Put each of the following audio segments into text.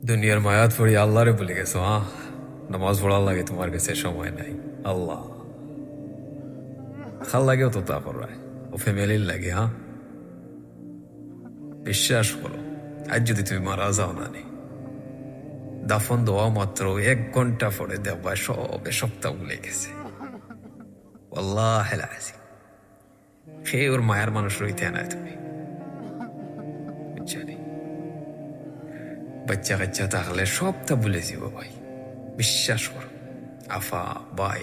দুনিয়ার মায়াত পড়ি আল্লাহরে ভুলে গেছো। নামাজ পড়ার লাগে তোমার কাছে সময় নাই। আল্লাহ খাল লাগেও তো তা করায় ও ফ্যামিলির লাগে। বিশ্বাস করো, আজ যদি তুমি মারা যাও না নি, দাফন দেওয়া মাত্র 1 ঘন্টা পরে দেখবা সবে সপ্তাহ ভুলে গেছে। আল্লাহ সে ওর মায়ার মানুষ রইতে নাই তুমি বুঝছানি। বাচ্চা কাচ্চা থাকলে সবটা ভুলে যাব ভাই, বিশ্বাস করো। আফা ভাই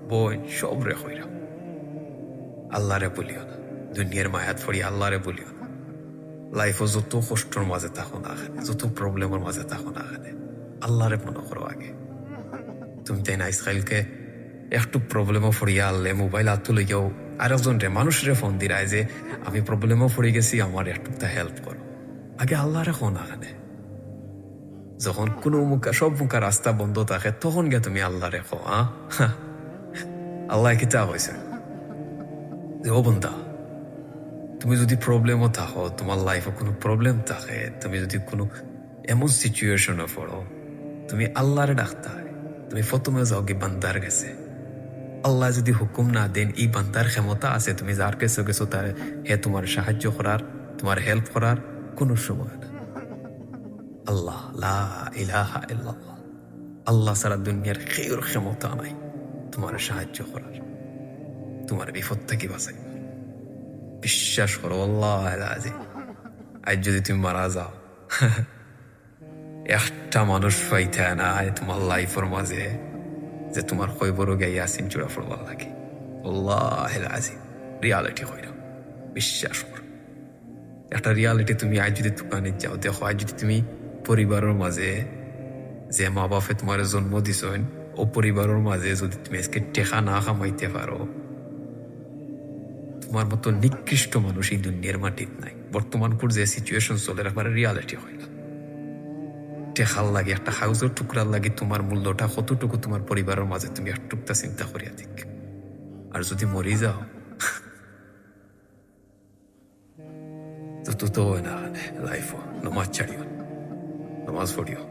বোন সব রে হইরা আল্লাহরে বলিও না। দুনিয়ার মায়াত পড়ি আল্লাহরে বলিও না। লাইফও যত কষ্টর মাঝে থাকো না এখানে, যত প্রবলেমের মাঝে থাকো না এখানে, আল্লাহরে মনে করো আগে। তুমি তাই না ইসরায়েলকে একটু প্রবলেমও পড়িয়া আনলে মোবাইল হাত তুলে গিয়েও আরেকজন রে মানুষরে ফোন দিরায় যে আমি প্রবলেমও পড়ে গেছি, আমার একটু হেল্প করো। আগে আল্লাহরে ফোন এখানে। যখন কোনো সব মুখা রাস্তা বন্ধ থাকে তখন গে তুমি আল্লাহ রেখো। আল্লাহ কিতা হয়েছে যে ও বন্ধা, তুমি যদি প্রবলেমও থাকো, তোমার লাইফে কোনো প্রবলেম থাকে, তুমি যদি কোনো এমন সিচুয়েশনে পড়ো, তুমি আল্লাহরে ডাকতে, তুমি প্রথমে যাও কি বান্দার গেছে। আল্লাহ যদি হুকুম না দেন, এই বান্দার ক্ষমতা আছে তুমি যার কাছে গেছো তার হে তোমার সাহায্য করার, তোমার হেল্প করার কোনো সময় না। আল্লাহ লা ইলাহা ইল্লাল্লাহ, আল্লাহ সারা দুনিয়ার কেউর ক্ষমতা নাই তোমার সাহায্য করার, তোমার বিপদ থেকে বাঁচাইবার। বিশ্বাস করো আল্লাহ আজ যদি তুমি মারা যাও, একটা মানুষ পাইতে না তোমার লাইফের মাঝে যে তোমার কইবর গাই আসিম চূড়া পড়বার লাগে। আল্লাহ আজিম রিয়ালিটি হইল, বিশ্বাস করো। একটা রিয়ালিটি তুমি আজ যদি দোকানে যাও দেখো, আজ যদি তুমি পরিবারের মাঝে যে মা বাপে তোমার জন্ম দিছেন ও পরিবারের মাঝে যদি তুমি আজকে টেকা না কামাইতে পারো, তোমার মতো নিকৃষ্ট মানুষ এই দুনিয়ার মাটির নাই। বর্তমান যে সিচুয়েশন চলে একবারে রিয়ালিটি হইল। টেকার লাগে একটা হাউসের টুকরার লাগে তোমার মূল্যটা কতটুকু তোমার পরিবারের মাঝে তুমি একটুকটা চিন্তা করিয়া দিক। আর যদি মরি যাও তো হয় না লাইফ। নমাজ ছাড়িও, নমাজ পড়িও।